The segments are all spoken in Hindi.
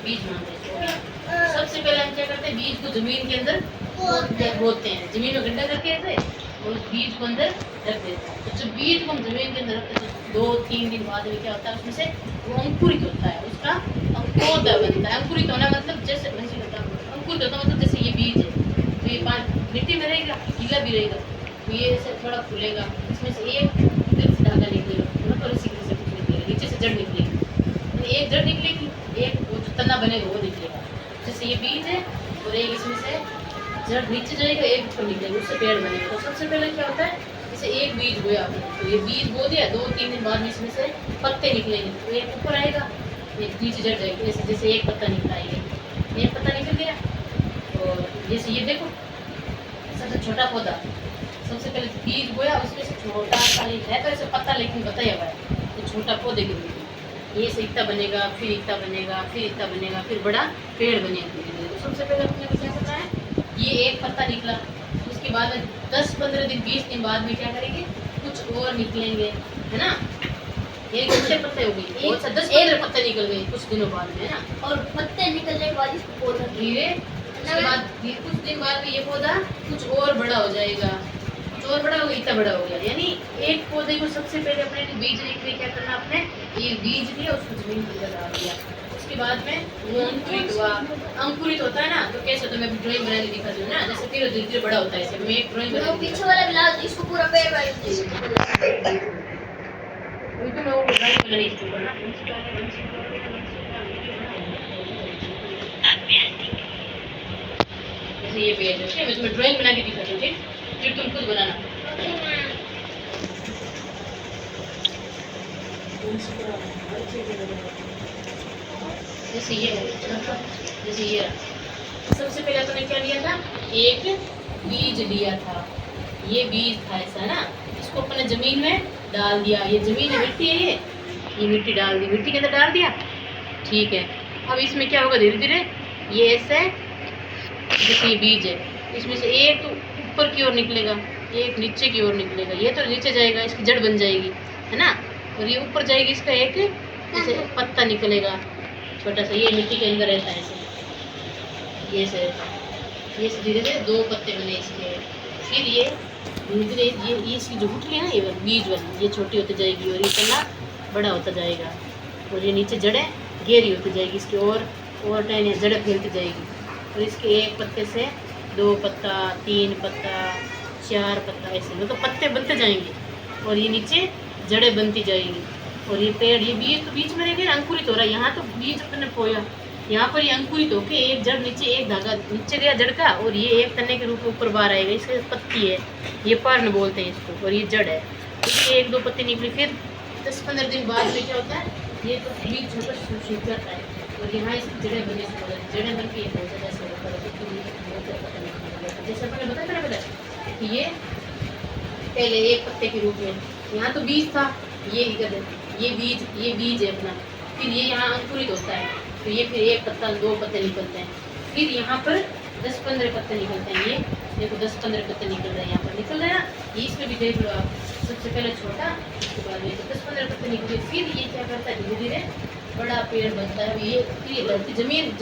बीज मानते हैं। सबसे पहले हम क्या करते हैं, बीज को जमीन के अंदर बोते हैं, जमीन में गड्ढा करके ऐसे और उस बीज को अंदर रख देते हैं। तो जब बीज को हम जमीन के अंदर रखते हैं तो 2-3 दिन बाद में क्या होता है, उसमें से वो अंकुरित होता है, उसका पौधा बनता है। अंकुरित होना मतलब जैसे अंकुरित होता मतलब जैसे ये बीज है तो ये मिट्टी में रहेगा, गीला भी रहेगा, तो ये ऐसे थोड़ा फूलेगा, इसमें से एक धागा निकलेगा, मतलब इसी तरह से कुछ निकलेगा, नीचे से जड़ निकलेगी, एक जड़ निकलेगी, एक वो जो तना बनेगा वो निकलेगा। जैसे ये बीज है और एक इसमें से जड़ नीचे जाएगा, एक ऊपर निकलेगा, उससे पेड़ बनेगा। तो सबसे पहले क्या होता है, जैसे एक बीज बोया आपने, तो ये बीज बो दिया, 2-3 दिन बाद में इसमें से पत्ते निकलेंगे, तो एक ऊपर आएगा, एक नीचे जड़ जाएगी, जैसे एक पत्ता निकला है, एक पत्ता निकल गया। और जैसे ये देखो सबसे छोटा पौधा, सबसे पहले बीज बोया, उसमें से छोटा खाली है तो ऐसे पत्ता लेकिन बताया हुआ है, तो छोटा पौधे के रूप में ये से इतना बनेगा, फिर इतना बनेगा, फिर इतना बनेगा, फिर बड़ा पेड़ बनेगा। तो सबसे पहले अपने को क्या करना है, ये एक पत्ता निकला, उसके बाद 10-15 दिन 20 दिन बाद में क्या करेंगे, कुछ और निकलेंगे, है ना। एक छोटे पत्ते हो गए, बहुत सा 10-15 पत्ते निकल गए कुछ दिनों बाद में, है ना। और पत्ते निकलने के बाद इसको पौधा धीरे, उसके बाद कुछ दिन बाद में ये पौधा कुछ और बड़ा हो जाएगा, कुछ और बड़ा हो गया, इतना बड़ा हो गया। यानी एक पौधे को सबसे पहले अपने बीज लेके क्या करना, आपने ये बीज लिया, उसको जमीन के अंदर डाल दिया, उसके बाद में वो अंकुरित हुआ। अंकुरित होता है ना, तो कैसे होता है, मैं ड्राइंग बनाने दिखाती हूँ ना, जैसे धीरे धीरे बड़ा होता है, ऐसे मैं एक ड्राइंग बना पीछे वाला मिला इसको पूरा पेड़ वाला तो मैं वो ड्राइंग बनाने की करना। जैसे ये पेज है, मैं तुम्हें ड्राइंग बना के दिखाती हूँ, ठीक, फिर तुम खुद बनाना। जैसे ये है, जैसे ये सबसे पहले तुमने क्या लिया था, एक बीज लिया था, ये बीज था ऐसा ना, इसको अपने जमीन में डाल दिया, ये जमीन में मिट्टी है, ये मिट्टी डाल दी, मिट्टी के अंदर डाल दिया, ठीक है। अब इसमें क्या होगा, धीरे धीरे ये ऐसे, जैसे ये बीज है, इसमें से एक ऊपर की ओर निकलेगा, एक नीचे की ओर निकलेगा, ये तो नीचे जाएगा, इसकी जड़ बन जाएगी, है ना, और ये ऊपर जाएगी, इसका एक जैसे पत्ता निकलेगा छोटा सा, ये मिट्टी के अंदर रहता है ऐसे, ये से ये धीरे धीरे 2 पत्ते बने इसके, फिर ये धीरे धीरे ये इसकी जो गुठली है ना, ये बीज वाली, ये छोटी होती जाएगी और ये तना बड़ा होता जाएगा, और ये नीचे जड़ें गहरी होती जाएगी इसकी, और टाइम जड़ें फैलती जाएगी, और इसके एक पत्ते से 2 पत्ता, 3 पत्ता, 4 पत्ता, ऐसे मतलब पत्ते बनते जाएंगे, और ये नीचे जड़ें बनती जाएंगी, और ये पेड़, ये बीज तो बीच में रहेगा, अंकुरित हो रहा है, यहाँ तो बीज अपने पोया, यहाँ पर ये अंकुरित होके एक जड़ नीचे, एक धागा नीचे गया जड़ का, और ये एक तने के रूप में ऊपर बाहर आएगा, इसकी पत्ती है, ये पर्ण बोलते हैं इसको, और ये जड़ है, इसके 1-2 पत्ते निकली, फिर 10-15 दिन बाद में क्या होता है, ये तो बीज छोटा सूख जाता है, और यहाँ इसकी जड़ें बनी, जड़ें बन के ये बहुत ज़्यादा ऐसा होता है, जैसे अपने बताया था ना कि ये पहले एक पत्ते के रूप में, यहाँ तो बीज था, ये बीज है अपना, फिर ये यहाँ अंकुरित होता है, तो ये फिर 1 पत्ता 2 पत्ते निकलते हैं, फिर यहाँ पर 10-15 पत्ते निकलते हैं, ये देखो 10-15 पत्ते निकल रहे हैं, यहाँ पर निकल रहे हैं, ये इसमें भी देख लो आप, सबसे पहले छोटा, उसके बाद ये 10-15 पत्ते निकले, फिर ये क्या करता है, धीरे धीरे बड़ा पेड़ बनता है, ये फिर ये धरती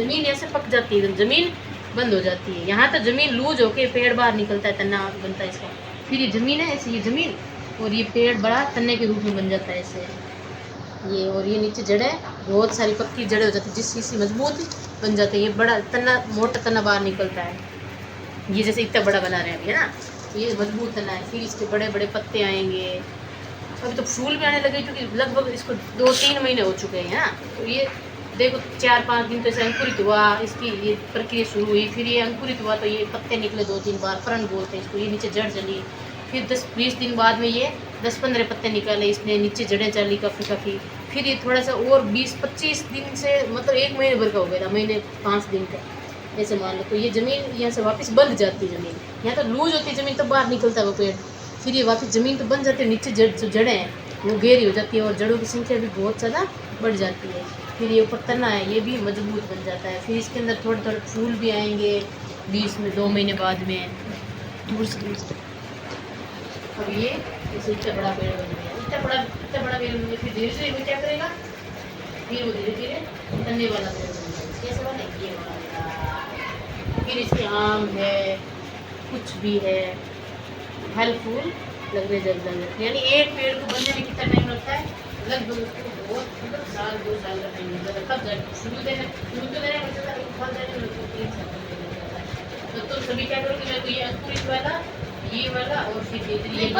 जमीन ऐसे पक जाती है, जमीन बंद हो जाती है, यहाँ तो जमीन लूज होके पेड़ बाहर निकलता है, तना बनता है इसका, फिर ये जमीन है ऐसे, ये जमीन और ये पेड़ बड़ा तन्ने के रूप में बन जाता है ऐसे ये, और ये नीचे जड़ें बहुत सारी पक्की जड़ें हो जाती है, जिससे मजबूत बन जाते हैं, ये बड़ा तना, मोटा तना बाहर निकलता है, ये जैसे इतना बड़ा बना रहे हैं अभी, है ना, ये मजबूत तना है, फिर इसके बड़े बड़े पत्ते आएंगे, अभी तो फूल भी आने लगे, क्योंकि लगभग इसको 2-3 महीने हो चुके हैं ना, तो ये देखो 4-5 दिन तो ऐसे अंकुरित हुआ, इसकी ये प्रक्रिया शुरू हुई, फिर ये अंकुरित हुआ तो ये पत्ते निकले 2-3 बार, फरन बोलते हैं इसको, ये नीचे जड़ चली, फिर 10-20 दिन बाद में ये 10-15 पत्ते निकाले, इसने नीचे जड़ें चली काफ़ी, फिर ये थोड़ा सा और 20-25 दिन से, मतलब 1 महीने भर का हो गया था, महीने 5 दिन का ऐसे मान लो, तो ये ज़मीन यहाँ से वापस बंध जाती है, ज़मीन यहाँ तो लूज होती है ज़मीन, तो बाहर निकलता है वो पेड़, फिर ये वापस ज़मीन तो बन जाती है, नीचे जो जड़ें हैं वो गहरी हो जाती है, और जड़ों की संख्या भी बहुत ज़्यादा बढ़ जाती है, फिर ये ऊपर तना है ये भी मजबूत बन जाता है, फिर इसके अंदर थोड़े थोड़े फूल भी आएंगे बीच में 2 महीने बाद में, दूर से अब ये इसे इतना बड़ा पेड़ बन गया, इतना बड़ा पेड़ बन गया, फिर धीरे धीरे क्या करेगा, फिर वो धीरे धीरे तन्ने वाला पेड़ बन गया, कैसा फिर इसके आम है, कुछ भी है, फल फूल लगने जब लग जाते हैं। यानी एक पेड़ को बनने में कितना टाइम लगता है? लगभग उसको बहुत मतलब साल 2 साल का टाइम लग जाता है। कब जाए फूल तो देने में चलता है, फल देने में उसको 3 साल का टाइम लग जाता है। तो तुम सभी क्या करोगे? मैं तो ये अंकुरित वाला, ये वाला और फिर ये